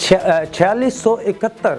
4671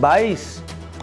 22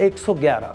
111।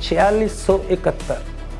4671,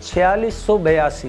4682,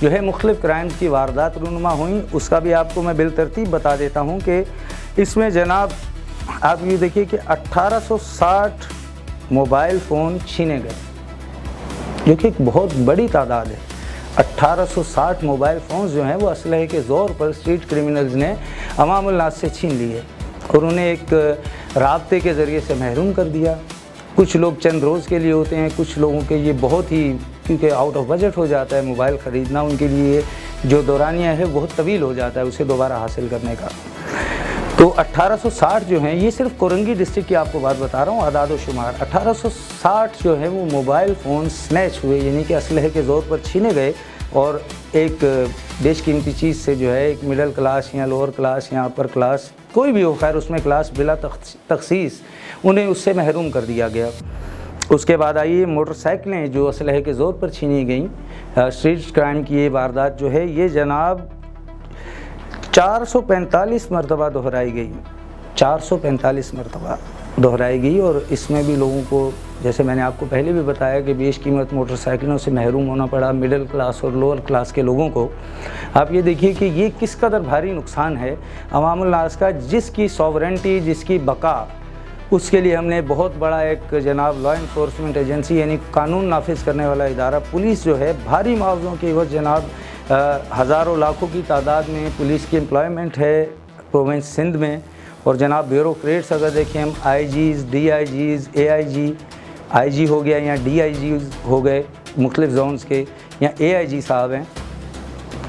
جو ہے مختلف کرائمز کی واردات رونما ہوئیں، اس کا بھی آپ کو میں بالترتیب بتا دیتا ہوں کہ اس میں جناب آپ یہ دیکھیے کہ 1860 موبائل فون چھینے گئے، جو کہ ایک بہت بڑی تعداد ہے۔ 1860 موبائل فونز جو ہیں وہ اسلحے کے زور پر اسٹریٹ کرمنلز نے عوام الناس سے چھین لیے اور انہیں ایک رابطے کے ذریعے سے محروم کر دیا۔ کچھ لوگ چند روز کے لیے ہوتے ہیں، کچھ لوگوں کے یہ بہت ہی، کیونکہ آؤٹ آف بجٹ ہو جاتا ہے موبائل خریدنا، ان کے لیے جو دورانیہ ہے بہت طویل ہو جاتا ہے اسے دوبارہ حاصل کرنے کا۔ تو 1860 جو ہیں، یہ صرف کورنگی ڈسٹرکٹ کی آپ کو بات بتا رہا ہوں، اعداد و شمار 1860 جو ہے وہ موبائل فون سنیچ ہوئے، یعنی کہ اسلحے کے زور پر چھینے گئے، اور ایک بیش قیمتی چیز سے جو ہے ایک مڈل کلاس یا لوور کلاس یا اپر کلاس کوئی بھی ہو، خیر اس میں کلاس بلا تخصیص انہیں اس سے محروم کر دیا گیا۔ اس کے بعد آئیے موٹر سائیکلیں جو اسلحے کے زور پر چھینی گئیں، اسٹریٹ کرائم کی یہ واردات جو ہے یہ جناب 445 مرتبہ دہرائی گئی، 445 مرتبہ دہرائی گئی، اور اس میں بھی لوگوں کو، جیسے میں نے آپ کو پہلے بھی بتایا کہ بیش قیمت موٹر سائیکلوں سے محروم ہونا پڑا مڈل کلاس اور لوور کلاس کے لوگوں کو۔ آپ یہ دیکھیے کہ یہ کس قدر بھاری نقصان ہے عوام الناس کا، جس کی ساورنٹی، جس کی بقا، اس کے لیے ہم نے بہت بڑا ایک جناب لا انفورسمنٹ ایجنسی، یعنی قانون نافذ کرنے والا ادارہ پولیس جو ہے، بھاری معاوضوں کی عوض جناب ہزاروں لاکھوں کی تعداد میں پولیس کی امپلائمنٹ ہے پروونس سندھ میں، اور جناب بیوروکریٹس اگر دیکھیں ہم آئی جیز، ڈی آئی جیز، اے آئی جی، آئی جی ہو گیا یا ڈی آئی جیز ہو گئے مختلف زونز کے، یا اے آئی جی صاحب ہیں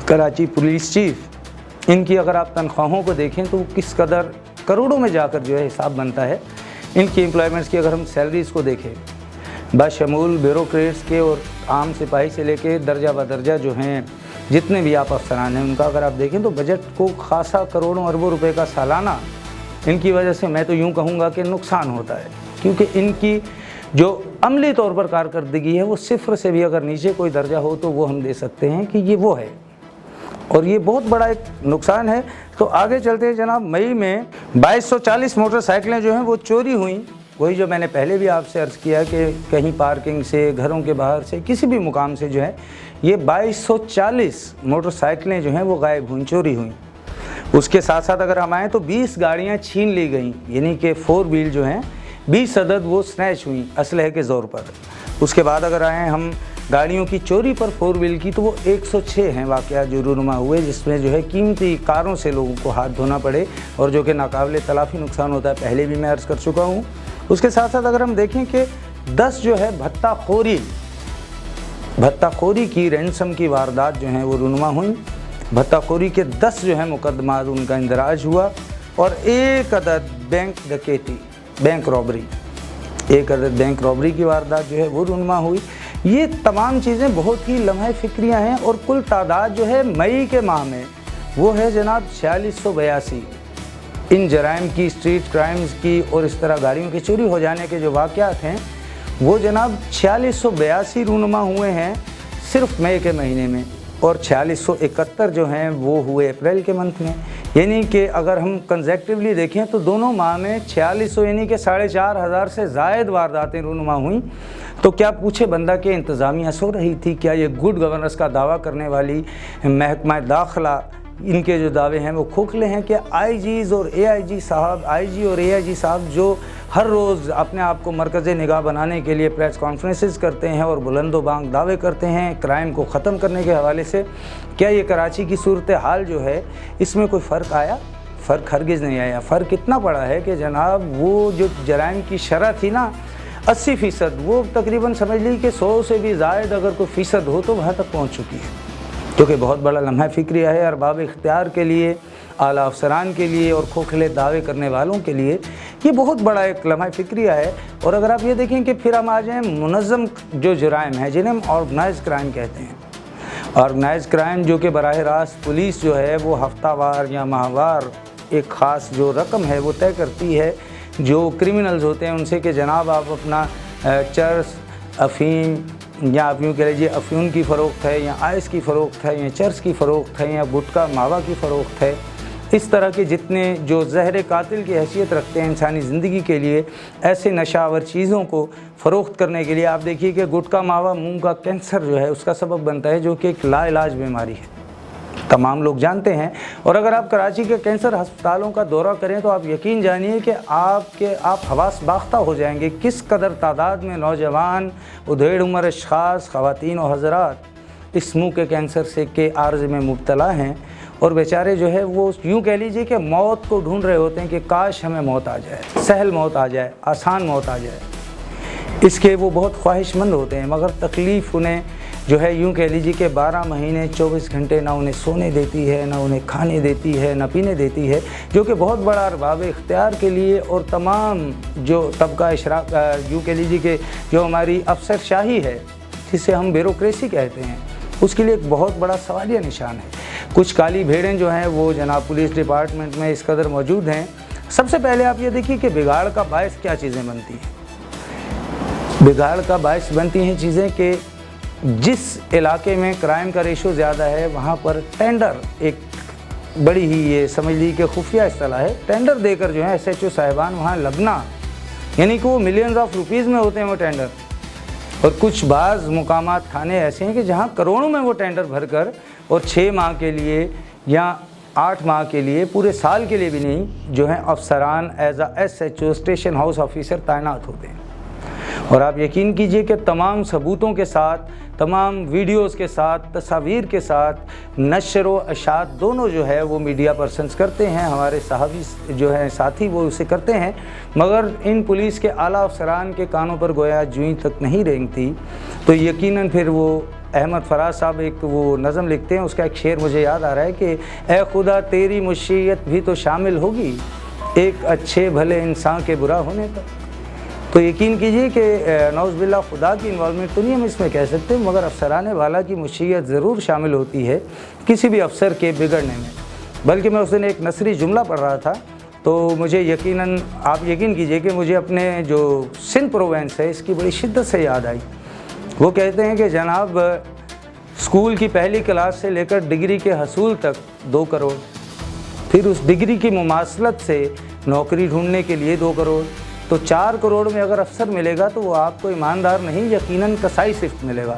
کراچی پولیس چیف، ان کی اگر آپ تنخواہوں کو دیکھیں تو کس قدر کروڑوں میں جا کر جو ہے حساب بنتا ہے۔ ان کی امپلائمنٹس کی اگر ہم سیلریز کو دیکھیں بشمول بیوروکریٹس کے، اور عام سپاہی سے لے کے درجہ بدرجہ جو ہیں جتنے بھی آپ افسران ہیں ان کا اگر آپ دیکھیں تو بجٹ کو خاصا کروڑوں اربوں روپے کا سالانہ ان کی وجہ سے میں تو یوں کہوں گا کہ نقصان ہوتا ہے، کیونکہ ان کی جو عملی طور پر کارکردگی ہے وہ صفر سے بھی اگر نیچے کوئی درجہ ہو تو وہ ہم دے سکتے ہیں کہ یہ وہ ہے، اور یہ بہت بڑا ایک نقصان ہے۔ تو آگے چلتے ہیں جناب، مئی میں 2240 موٹر سائیکلیں جو ہیں وہ چوری ہوئیں، وہی جو میں نے پہلے بھی آپ سے عرض کیا کہ کہیں پارکنگ سے، گھروں کے باہر سے، کسی بھی مقام سے جو ہے یہ 2240 موٹر سائیکلیں جو ہیں وہ غائب ہوئیں، چوری ہوئیں۔ اس کے ساتھ ساتھ اگر ہم آئیں تو 20 گاڑیاں چھین لی گئیں، یعنی کہ 4 ویل جو ہیں 20 عدد وہ سنیچ ہوئیں اسلحے کے زور پر۔ اس کے بعد اگر آئیں ہم گاڑیوں کی چوری پر 4 ویل کی، تو وہ 106 ہیں واقعات جو رونما ہوئے، جس میں جو ہے قیمتی کاروں سے لوگوں کو ہاتھ دھونا پڑے، اور جو کہ ناقابل تلافی نقصان ہوتا ہے، پہلے بھی میں عرض کر چکا ہوں۔ اس کے ساتھ ساتھ اگر ہم دیکھیں کہ 10 جو ہے بھتہ خوری کی رینسم کی واردات جو ہیں وہ رونما ہوئیں، بھتہ خوری کے 10 جو ہیں مقدمات ان کا اندراج ہوا، اور 1 عدد بینک ڈکیتی، بینک رابری، 1 عدد بینک رابری کی واردات جو ہے وہ رونما ہوئی۔ یہ تمام چیزیں بہت ہی لمحہ فکریاں ہیں، اور کل تعداد جو ہے مئی کے ماہ میں وہ ہے جناب 4682 ان جرائم کی، اسٹریٹ کرائمز کی، اور اس طرح گاڑیوں کی چوری ہو جانے کے جو واقعات ہیں وہ جناب 4682 رونما ہوئے ہیں صرف مئی کے مہینے میں، اور 4671 جو ہیں وہ ہوئے اپریل کے منتھ میں۔ یعنی کہ اگر ہم کنزیکٹیولی دیکھیں تو دونوں ماہ میں 4600 یعنی کہ 4500 سے زائد وارداتیں رونما ہوئیں۔ تو کیا پوچھے بندہ کہ انتظامیہ سو رہی تھی؟ کیا یہ گڈ گورننس کا دعویٰ کرنے والی محکمہ داخلہ، ان کے جو دعوے ہیں وہ کھوکھلے ہیں؟ کہ آئی جیز اور اے آئی جی صاحب، آئی جی اور اے آئی جی صاحب جو ہر روز اپنے آپ کو مرکز نگاہ بنانے کے لیے پریس کانفرنسز کرتے ہیں اور بلند و بانگ دعوے کرتے ہیں کرائم کو ختم کرنے کے حوالے سے، کیا یہ کراچی کی صورتحال جو ہے اس میں کوئی فرق آیا؟ فرق ہرگز نہیں آیا۔ فرق اتنا پڑا ہے کہ جناب وہ جو جرائم کی شرح تھی نا 80%، وہ تقریباً سمجھ لی کہ 100 سے بھی زائد اگر کوئی فیصد ہو تو وہاں تک پہنچ چکی ہے، جو کہ بہت بڑا لمحہ فکریہ ہے ارباب اختیار کے لیے، اعلیٰ افسران کے لیے، اور کھوکھلے دعوے کرنے والوں کے لیے یہ بہت بڑا ایک لمحہ فکریہ ہے۔ اور اگر آپ یہ دیکھیں کہ پھر ہم آ جائیں منظم جو جرائم ہیں جنہیں ہم آرگنائز کرائم کہتے ہیں، آرگنائز کرائم جو کہ براہ راست پولیس جو ہے وہ ہفتہ وار یا ماہوار ایک خاص جو رقم ہے وہ طے کرتی ہے جو کرمنلز ہوتے ہیں ان سے، کہ جناب آپ اپنا چرس، افیم، یا آپ یوں کہہ لیجیے افیون کی فروخت ہے، یا آئس کی فروخت ہے، یا چرس کی فروخت ہے، یا گٹکا ماوا کی فروخت ہے، اس طرح کے جتنے جو زہر قاتل کی حیثیت رکھتے ہیں انسانی زندگی کے لیے، ایسے نشہ آور چیزوں کو فروخت کرنے کے لیے، آپ دیکھیے کہ گٹکا ماوا منہ کا کینسر جو ہے اس کا سبب بنتا ہے، جو کہ ایک لا علاج بیماری ہے، تمام لوگ جانتے ہیں۔ اور اگر آپ کراچی کے کینسر ہسپتالوں کا دورہ کریں تو آپ یقین جانیے کہ آپ حواس باختہ ہو جائیں گے کس قدر تعداد میں نوجوان، ادھیڑ عمر اشخاص، خواتین و حضرات اس منہ کے کینسر سے کے عارضے میں مبتلا ہیں، اور بیچارے جو ہے وہ یوں کہہ لیجئے کہ موت کو ڈھونڈ رہے ہوتے ہیں کہ کاش ہمیں موت آ جائے، سہل موت آ جائے، آسان موت آ جائے۔ اس کے وہ بہت خواہش مند ہوتے ہیں، مگر تکلیف انہیں جو ہے یوں کہہ لیجیے کہ 12 مہینے 24 گھنٹے نہ انہیں سونے دیتی ہے، نہ انہیں کھانے دیتی ہے، نہ پینے دیتی ہے، جو کہ بہت بڑا ارباب اختیار کے لیے اور تمام جو طبقہ اشراق یوں کہہ لیجیے کہ جو ہماری افسر شاہی ہے جسے ہم بیوروکریسی کہتے ہیں، اس کے لیے ایک بہت بڑا سوالیہ نشان ہے۔ کچھ کالی بھیڑیں جو ہیں وہ جناب پولیس ڈپارٹمنٹ میں اس قدر موجود ہیں۔ سب سے پہلے آپ یہ دیکھیے کہ بگاڑ کا باعث کیا چیزیں بنتی ہیں۔ بگاڑ کا باعث بنتی ہیں چیزیں کہ جس علاقے میں کرائم کا ریشو زیادہ ہے وہاں پر ٹینڈر، ایک بڑی ہی یہ سمجھ لی کہ خفیہ اصطلاح ہے، ٹینڈر دے کر جو ہے ایس ایچ او صاحبان وہاں لگنا، یعنی کہ وہ ملینز آف روپیز میں ہوتے ہیں وہ ٹینڈر۔ اور کچھ بعض مقامات تھانے ایسے ہیں کہ جہاں کروڑوں میں وہ ٹینڈر بھر کر اور 6 ماہ کے لیے یا 8 ماہ کے لیے، پورے سال کے لیے بھی نہیں، جو ہیں افسران as a S H O station house officer تعینات ہوتے ہیں۔ اور آپ یقین کیجئے کہ تمام ثبوتوں کے ساتھ، تمام ویڈیوز کے ساتھ، تصاویر کے ساتھ نشر و اشاعت دونوں جو ہے وہ میڈیا پرسنز کرتے ہیں، ہمارے صحافی جو ہیں ساتھی وہ اسے کرتے ہیں، مگر ان پولیس کے اعلیٰ افسران کے کانوں پر گویا جوئیں تک نہیں رینگتی۔ تو یقیناً پھر وہ احمد فراز صاحب ایک وہ نظم لکھتے ہیں، اس کا ایک شعر مجھے یاد آ رہا ہے کہ اے خدا تیری مشیت بھی تو شامل ہوگی ایک اچھے بھلے انسان کے برا ہونے پر۔ تو یقین کیجئے کہ نعوذ باللہ خدا کی انوالومنٹ تو نہیں ہم اس میں کہہ سکتے، مگر افسران والا کی مشیت ضرور شامل ہوتی ہے کسی بھی افسر کے بگڑنے میں۔ بلکہ میں اس دن ایک نثری جملہ پڑھ رہا تھا تو مجھے یقیناً آپ یقین کیجئے کہ مجھے اپنے جو سندھ پروونس ہے اس کی بڑی شدت سے یاد آئی۔ وہ کہتے ہیں کہ جناب اسکول کی پہلی کلاس سے لے کر ڈگری کے حصول تک 2 کروڑ، پھر اس ڈگری کی مماثلت سے نوکری ڈھونڈنے کے لیے 2 کروڑ، تو 4 کروڑ میں اگر افسر ملے گا تو وہ آپ کو ایماندار نہیں، یقیناً کسائی صفت ملے گا۔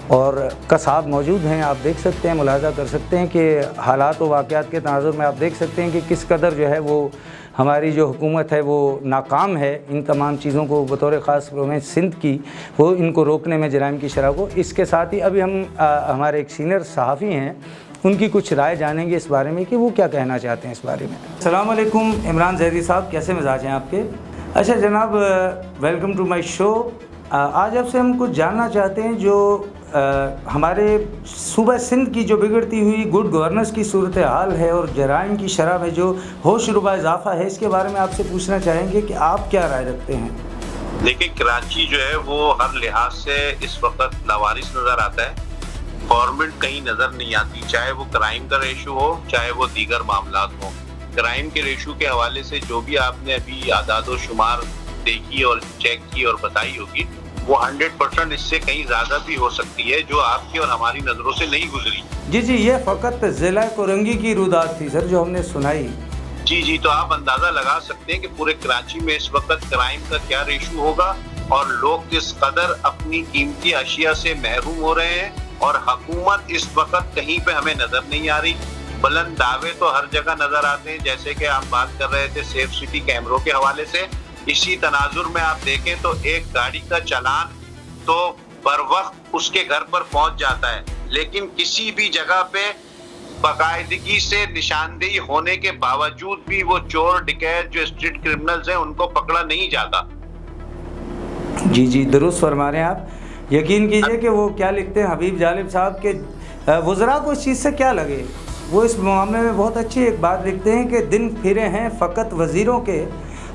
اور کساب موجود ہیں، آپ دیکھ سکتے ہیں، ملاحظہ کر سکتے ہیں کہ حالات و واقعات کے تناظر میں آپ دیکھ سکتے ہیں کہ کس قدر جو ہے وہ ہماری جو حکومت ہے وہ ناکام ہے ان تمام چیزوں کو بطور خاص پروونس سندھ کی وہ ان کو روکنے میں، جرائم کی شرح کو۔ اس کے ساتھ ہی ابھی ہم ہمارے ایک سینئر صحافی ہیں، ان کی کچھ رائے جانیں گے اس بارے میں کہ وہ کیا کہنا چاہتے ہیں اس بارے میں۔ السلام علیکم عمران زہری صاحب، کیسے مزاج ہیں آپ کے؟ اچھا جناب، ویلکم ٹو مائی شو۔ آج آپ سے ہم کچھ جاننا چاہتے ہیں جو ہمارے صوبہ سندھ کی جو بگڑتی ہوئی گڈ گورننس کی صورتحال ہے اور جرائم کی شرح میں جو ہوش ربا اضافہ ہے، اس کے بارے میں آپ سے پوچھنا چاہیں گے کہ آپ کیا رائے رکھتے ہیں؟ دیکھیں، کراچی جو ہے وہ ہر لحاظ سے اس وقت لاوارث نظر آتا ہے، گورنمنٹ کہیں نظر نہیں آتی، چاہے وہ کرائم کا ریشو ہو، چاہے وہ دیگر معاملات ہوں۔ کرائم کے ریشو کے حوالے سے جو بھی آپ نے ابھی اعداد و شمار دیکھی اور چیک کی اور بتائی ہوگی، وہ 100% اس سے کہیں زیادہ بھی ہو سکتی ہے جو آپ کی اور ہماری نظروں سے نہیں گزری۔ جی یہ فقط ضلع کورنگی کی رودات تھی سر جو ہم نے سنائی۔ جی تو آپ اندازہ لگا سکتے ہیں کہ پورے کراچی میں اس وقت کرائم کا کیا ریشو ہوگا اور لوگ کس قدر اپنی قیمتی اشیاء سے محروم ہو رہے ہیں، اور حکومت اس وقت کہیں پہ ہمیں نظر نہیں آ رہی۔ بلند دعوے تو ہر جگہ نظر آتے ہیں، جیسے کہ ہم بات کر رہے تھے سیف سٹی کیمروں کے حوالے سے۔ اسی تناظر میں آپ دیکھیں تو ایک گاڑی کا چالان تو بر وقت اس کے گھر پر پہنچ جاتا ہے، لیکن کسی بھی جگہ پہ باقاعدگی سے نشاندہی ہونے کے باوجود بھی وہ چور ڈکیت جو اسٹریٹ کرمنلز ہیں ان کو پکڑا نہیں جاتا۔ جی درست فرما رہے ہیں آپ۔ یقین کیجئے کہ وہ کیا لکھتے ہیں حبیب جالب صاحب کے وزراء کو اس چیز سے کیا لگے، وہ اس معاملے میں بہت اچھی ایک بات لکھتے ہیں کہ دن پھرے ہیں فقط وزیروں کے،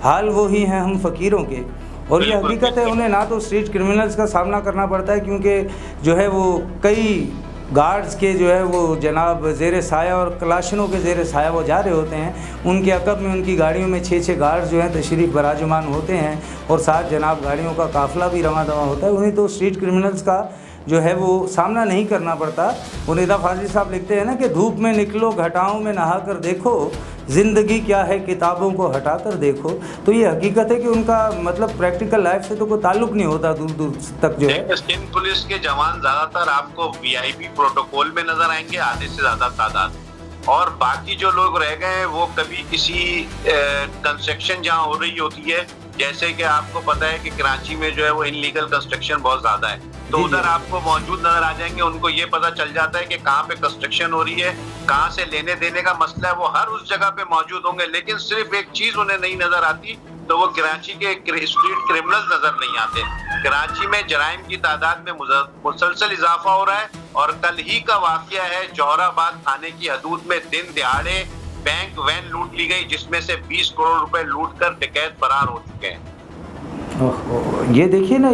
حال وہی ہیں ہم فقیروں کے۔ اور یہ حقیقت ہے، انہیں نہ تو اسٹریٹ کرمنلز کا سامنا کرنا پڑتا ہے کیونکہ جو ہے وہ کئی گارڈز کے جو ہے وہ جناب زیر سایہ اور کلاشنوں کے زیر سایہ وہ جا رہے ہوتے ہیں، ان کے عقب میں ان کی گاڑیوں میں 6 گارڈز جو ہیں تشریف براجمان ہوتے ہیں، اور ساتھ جناب گاڑیوں کا قافلہ بھی رواں دواں ہوتا ہے۔ انہیں تو اسٹریٹ کرمنلز کا جو ہے وہ سامنا نہیں کرنا پڑتا۔ وہ ندا فاضل صاحب لکھتے ہیں نا کہ دھوپ میں نکلو گھٹاؤں میں نہا کر دیکھو، زندگی کیا ہے کتابوں کو ہٹا کر دیکھو، تو یہ حقیقت ہے کہ ان کا مطلب پریکٹیکل لائف سے تو کوئی تعلق نہیں ہوتا دور دور تک جو ہے۔ سندھ پولیس کے جوان زیادہ تر آپ کو VIP پروٹوکول میں نظر آئیں گے، آدھے سے زیادہ تعداد، اور باقی جو لوگ رہ گئے ہیں وہ کبھی کسی کنسٹرکشن جہاں ہو رہی ہوتی ہے، جیسے کہ آپ کو پتا ہے کہ کراچی میں جو ہے وہ انلیگل کنسٹرکشن بہت زیادہ ہے، تو ادھر آپ کو موجود نظر آ جائیں گے۔ ان کو یہ پتا چل جاتا ہے کہ کہاں پہ کنسٹرکشن ہو رہی ہے، کہاں سے لینے دینے کا مسئلہ ہے، وہ ہر اس جگہ پہ موجود ہوں گے۔ لیکن صرف ایک چیز انہیں نہیں نظر آتی، تو وہ کراچی کے اسٹریٹ کرمنلز نظر نہیں آتے۔ کراچی میں جرائم کی تعداد میں مسلسل اضافہ ہو رہا ہے، اور کل ہی کا واقعہ ہے جوہر آباد تھانے کی حدود میں دن دہاڑے بینک وین لوٹ لی گئی، جس میں سے 20 کروڑ روپے لوٹ کر ڈکیت فرار ہو چکے ہیں۔ یہ دیکھیے نا،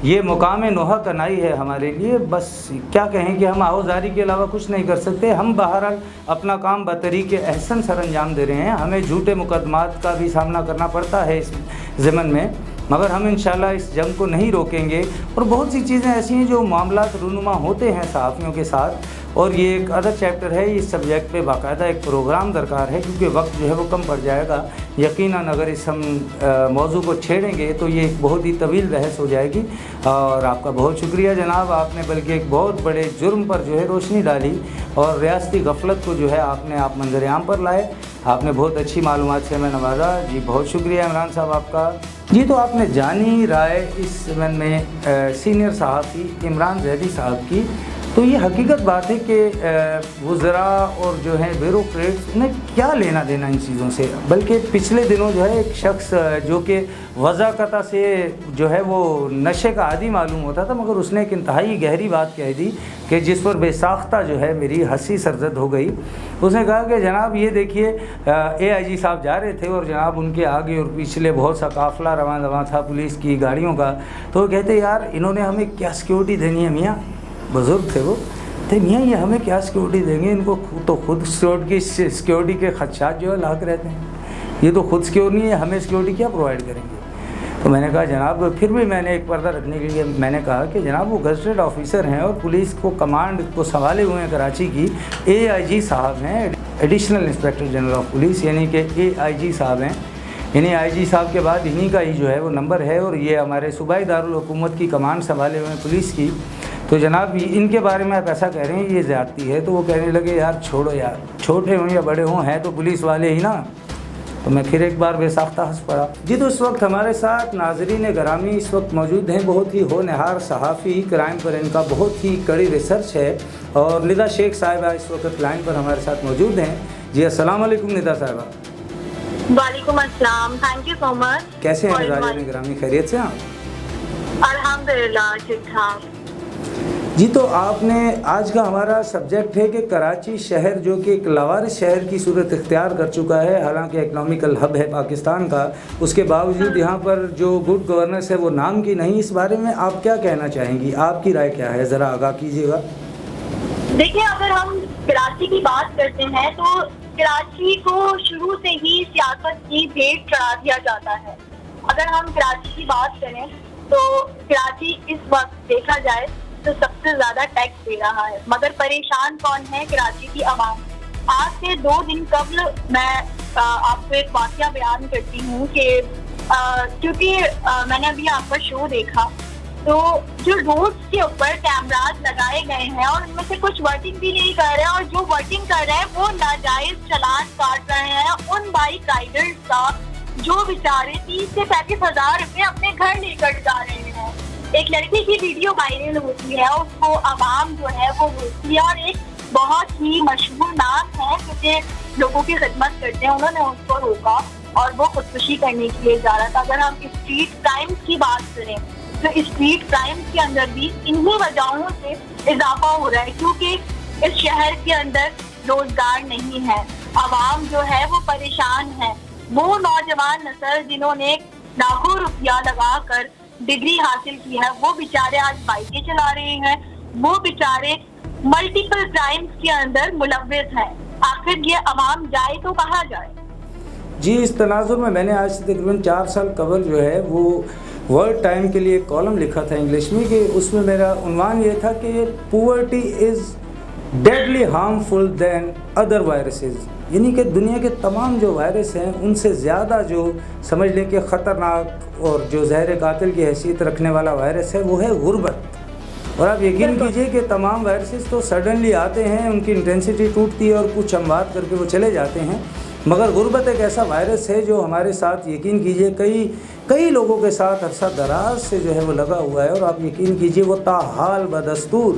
یہ مقام نوحہ کنائی ہے ہمارے لیے۔ بس کیا کہیں کہ ہم آوازاری کے علاوہ کچھ نہیں کر سکتے۔ ہم بہرحال اپنا کام بطریق احسن سر انجام دے رہے ہیں۔ ہمیں جھوٹے مقدمات کا بھی سامنا کرنا پڑتا ہے اس ضمن میں، مگر ہم انشاءاللہ اس جنگ کو نہیں روکیں گے۔ اور بہت سی چیزیں ایسی ہیں جو معاملات رونما ہوتے ہیں صحافیوں کے ساتھ، اور یہ ایک ادر چیپٹر ہے۔ اس سبجیکٹ پہ باقاعدہ ایک پروگرام درکار ہے، کیونکہ وقت جو ہے وہ کم پڑ جائے گا۔ یقیناً اگر اس ہم موضوع کو چھیڑیں گے تو یہ ایک بہت ہی طویل بحث ہو جائے گی۔ اور آپ کا بہت شکریہ جناب، آپ نے بلکہ ایک بہت بڑے جرم پر جو ہے روشنی ڈالی، اور ریاستی غفلت کو جو ہے آپ منظر عام پر لائے۔ آپ نے بہت اچھی معلومات سے ہمیں نوازا جی، بہت شکریہ عمران صاحب آپ کا جی۔ تو آپ نے جانی رائے اس زمن میں سینئر صحافی عمران زیدی صاحب کی۔ تو یہ حقیقت بات ہے کہ وزراء اور جو ہیں بیوروکریٹس، انہیں کیا لینا دینا ان چیزوں سے، بلکہ پچھلے دنوں جو ہے ایک شخص جو کہ وضاقتہ سے جو ہے وہ نشے کا عادی معلوم ہوتا تھا، مگر اس نے ایک انتہائی گہری بات کہہ دی کہ جس پر بے ساختہ جو ہے میری ہنسی سرزد ہو گئی۔ اس نے کہا کہ جناب یہ دیکھیے AIG صاحب جا رہے تھے، اور جناب ان کے آگے اور پچھلے بہت سا قافلہ رواں تھا پولیس کی گاڑیوں کا، تو وہ کہتے یار انہوں نے ہمیں کیا سیکیورٹی دینی ہے میاں، بزرگ تھے وہ، تھے میاں یہ ہمیں کیا سیکیورٹی دیں گے، ان کو تو خود سیکیورٹی کے خدشات جو ہے لاحق رہتے ہیں، یہ تو خود سیکیور نہیں ہے، ہمیں سیکیورٹی کیا پرووائڈ کریں گے۔ تو میں نے کہا جناب، پھر بھی میں نے ایک پردہ رکھنے کے لیے میں نے کہا کہ جناب وہ گزٹڈ آفیسر ہیں، اور پولیس کو کمانڈ کو سنبھالے ہوئے ہیں کراچی کی، AIG صاحب ہیں، additional inspector general of police, یعنی کہ AIG صاحب ہیں، یعنی IG صاحب کے بعد انہی کا ہی جو ہے وہ نمبر ہے، اور یہ ہمارے صوبائی دارالحکومت کی کمانڈ سنبھالے ہوئے ہیں پولیس کی۔ تو جناب ان کے بارے میں آپ ایسا کہہ رہے ہیں یہ زیادتی ہے، تو وہ کہنے لگے یار چھوڑو یار، چھوٹے ہوں یا بڑے ہوں ہیں تو پولیس والے ہی نا۔ تو میں پھر ایک بار بے ساختہ ہنس پڑا جی۔ تو اس وقت ہمارے ساتھ ناظرین گرامی اس وقت موجود ہیں، بہت ہی ہونہار صحافی، کرائم پر ان کا بہت ہی کڑی ریسرچ ہے، اور ندا شیخ صاحبہ اس وقت لائن پر ہمارے ساتھ موجود ہیں جی۔ السلام علیکم ندا صاحبہ۔ وعلیکم السلام، تھینک یو سو مچ۔ کیسے ہیں ناظرین گرامی، خیریت سے ہیں؟ الحمدللہ ٹھیک ٹھاک جی۔ تو آپ نے آج کا ہمارا سبجیکٹ ہے کہ کراچی شہر جو کہ ایک لاوارث شہر کی صورت اختیار کر چکا ہے، حالانکہ اکنامیکل ہب ہے پاکستان کا، اس کے باوجود یہاں پر جو گڈ گورننس ہے وہ نام کی نہیں۔ اس بارے میں آپ کیا کہنا چاہیں گی، آپ کی رائے کیا ہے، ذرا آگاہ کیجیے گا۔ دیکھیں، اگر ہم کراچی کی بات کرتے ہیں تو کراچی کو شروع سے ہی سیاست کی بھیٹ چڑھا دیا جاتا ہے۔ اگر ہم کراچی کی بات کریں تو کراچی اس وقت دیکھا جائے تو سب سے زیادہ ٹیکس دے رہا ہے، مگر پریشان کون ہے؟ کراچی کی عوام۔ آج سے 2 دن قبل میں آپ کو ایک واقعہ بیان کرتی ہوں کہ کیونکہ میں نے ابھی آپ کا شو دیکھا، تو جو روڈز کے اوپر کیمراز لگائے گئے ہیں اور ان میں سے کچھ ورکنگ بھی نہیں کر رہے ہیں، اور جو ورکنگ کر رہے ہیں وہ ناجائز چلان کاٹ رہے ہیں ان بائک رائڈرز کا جو بیچارے 30 سے 35 ہزار روپے اپنے گھر لے کر جا رہے ہیں۔ ایک لڑکی کی ویڈیو وائرل ہوتی ہے، اس کو عوام جو ہے وہ روکتی ہے، اور ایک بہت ہی مشہور نام ہے کیونکہ لوگوں کی خدمت کرتے ہیں، انہوں نے اس کو روکا اور وہ خودکشی کرنے کے لیے جا رہا تھا۔ اگر ہم اسٹریٹ کرائمز کی بات کریں تو اسٹریٹ کرائمز کے اندر بھی انہی وجہوں سے اضافہ ہو رہا ہے، کیونکہ اس شہر کے اندر روزگار نہیں ہے، عوام جو ہے وہ پریشان ہے۔ وہ نوجوان نسل جنہوں نے لاکھوں روپیہ لگا کر ڈگری حاصل کی ہے، وہ بیچارے آج بائکیں چلا رہے ہیں، وہ بیچارے ملٹیپل کرائمز کے اندر ملوث ہیں۔ آخر یہ عوام جائے تو کہاں جائے؟ جی، اس تناظر میں نے آج سے تقریباً 4 سال قبل جو ہے وہ ورلڈ ٹائم کے لیے ایک کالم لکھا تھا انگلش میں، کہ اس میں میرا عنوان یہ تھا کہ پوورٹی از ڈیڈلی ہارمفل دین ادر وائرسز، یعنی کہ دنیا کے تمام جو وائرس ہیں ان سے زیادہ جو سمجھ لیں کہ خطرناک اور جو زہر قاتل کی حیثیت رکھنے والا وائرس ہے وہ ہے غربت۔ اور آپ یقین کیجئے کہ تمام وائرسز تو سڈنلی آتے ہیں، ان کی انٹینسٹی ٹوٹتی ہے اور کچھ اموات کر کے وہ چلے جاتے ہیں، مگر غربت ایک ایسا وائرس ہے جو ہمارے ساتھ یقین کیجئے کئی لوگوں کے ساتھ عرصہ دراز سے جو ہے وہ لگا ہوا ہے، اور آپ یقین کیجئے وہ تاحال بدستور۔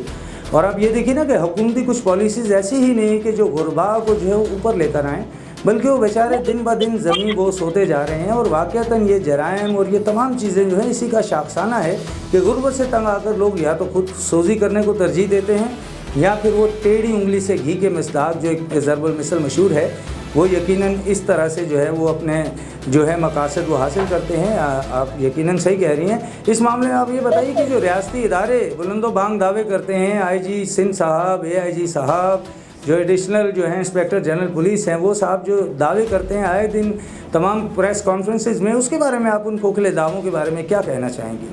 اور آپ یہ دیکھیے نا کہ حکومتی کچھ پالیسیز ایسی ہی نہیں کہ جو غربا کو جو ہے اوپر لے کر آئیں، بلکہ وہ بیچارے دن بہ دن زمین بوس ہوتے جا رہے ہیں۔ اور واقعتاً یہ جرائم اور یہ تمام چیزیں جو ہیں اسی کا شاخسانہ ہے کہ غربت سے تنگ آ کر لوگ یا تو خود سوزی کرنے کو ترجیح دیتے ہیں، یا پھر وہ ٹیڑھی انگلی سے گھی کے مصداق جو ایک ضرب المثل مشہور ہے، وہ یقیناً اس طرح سے جو ہے وہ اپنے جو ہے مقاصد وہ حاصل کرتے ہیں۔ آپ یقیناً صحیح کہہ رہی ہیں۔ اس معاملے میں آپ یہ بتائیے کہ جو ریاستی ادارے بلند و بانگ دعوے کرتے ہیں، آئی جی سندھ صاحب، اے آئی جی صاحب، جو ایڈیشنل جو ہیں انسپیکٹر جنرل پولیس ہیں، وہ صاحب جو دعوے کرتے ہیں آئے دن تمام پریس کانفرنسز میں، اس کے بارے میں آپ ان کھوکھلے دعووں کے بارے میں کیا کہنا چاہیں گی؟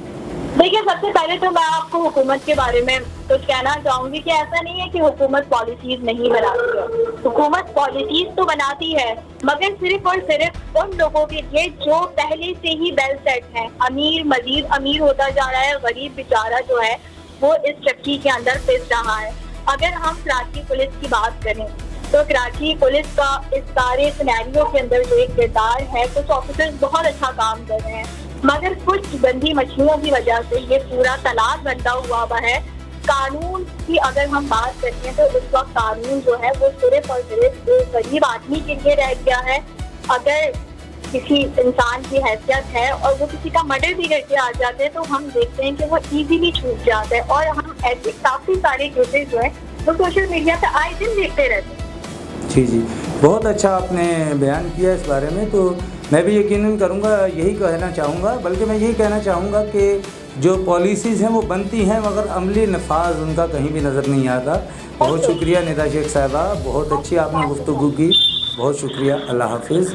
دیکھیے، سب سے پہلے تو میں آپ کو حکومت کے بارے میں کچھ کہنا چاہوں گی کہ ایسا نہیں ہے کہ حکومت پالیسیز نہیں بناتی ہے، حکومت پالیسیز تو بناتی ہے، مگر صرف اور صرف ان لوگوں کے لیے جو پہلے سے ہی ویل سیٹ ہیں۔ امیر مزید امیر ہوتا جا رہا ہے، غریب بیچارہ جو ہے وہ اس چکی کے اندر پھنس رہا ہے۔ اگر ہم کراچی پولیس کی بات کریں تو کراچی پولیس کا اس سارے سینیریو کے اندر جو ایک کردار ہے، کچھ آفیسرز بہت اچھا کام کر رہے ہیں، مگر کچھ گندی مچھلیوں کی وجہ سے یہ پورا تالاب گندا ہوا ہے۔ قانون کی اگر ہم بات کرتے ہیں تو اس وقت قانون جو ہے وہ صرف اور صرف ایک غریب آدمی کے لیے رہ گیا ہے۔ اگر کسی انسان کی حیثیت ہے اور وہ کسی کا مرڈر بھی کر کے آ جاتے ہیں تو ہم دیکھتے ہیں کہ وہ ایزیلی چھوٹ جاتا ہے، اور ہم ایسے کافی سارے کیسز جو ہیں وہ سوشل میڈیا پہ آئے دن دیکھتے رہتے ہیں۔ جی، بہت اچھا آپ نے بیان کیا اس بارے میں۔ تو میں بھی یقیناً کروں گا، یہی کہنا چاہوں گا، بلکہ میں یہی کہنا چاہوں گا کہ جو پالیسیز ہیں وہ بنتی ہیں مگر عملی نفاذ ان کا کہیں بھی نظر نہیں آتا۔ بہت شکریہ ندا شیخ صاحبہ، بہت اچھی آپ نے گفتگو کی، بہت شکریہ، اللہ حافظ۔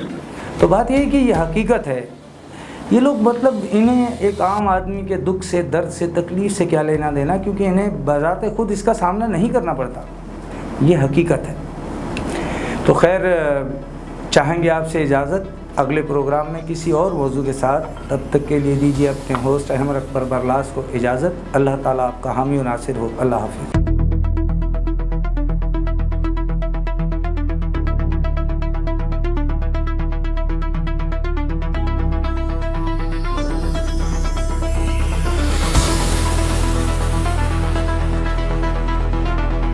تو بات یہ ہے کہ یہ حقیقت ہے، یہ لوگ مطلب انہیں ایک عام آدمی کے دکھ سے، درد سے، تکلیف سے کیا لینا دینا، کیونکہ انہیں بذات خود اس کا سامنا نہیں کرنا پڑتا، یہ حقیقت ہے۔ تو خیر، چاہیں گے آپ سے اجازت اگلے پروگرام میں کسی اور موضوع کے ساتھ، تب تک کے لیے دیجیے اپنے ہوسٹ احمد اکبر برلاس کو اجازت۔ اللہ تعالیٰ آپ کا حامی و ناصر ہو، اللہ حافظ۔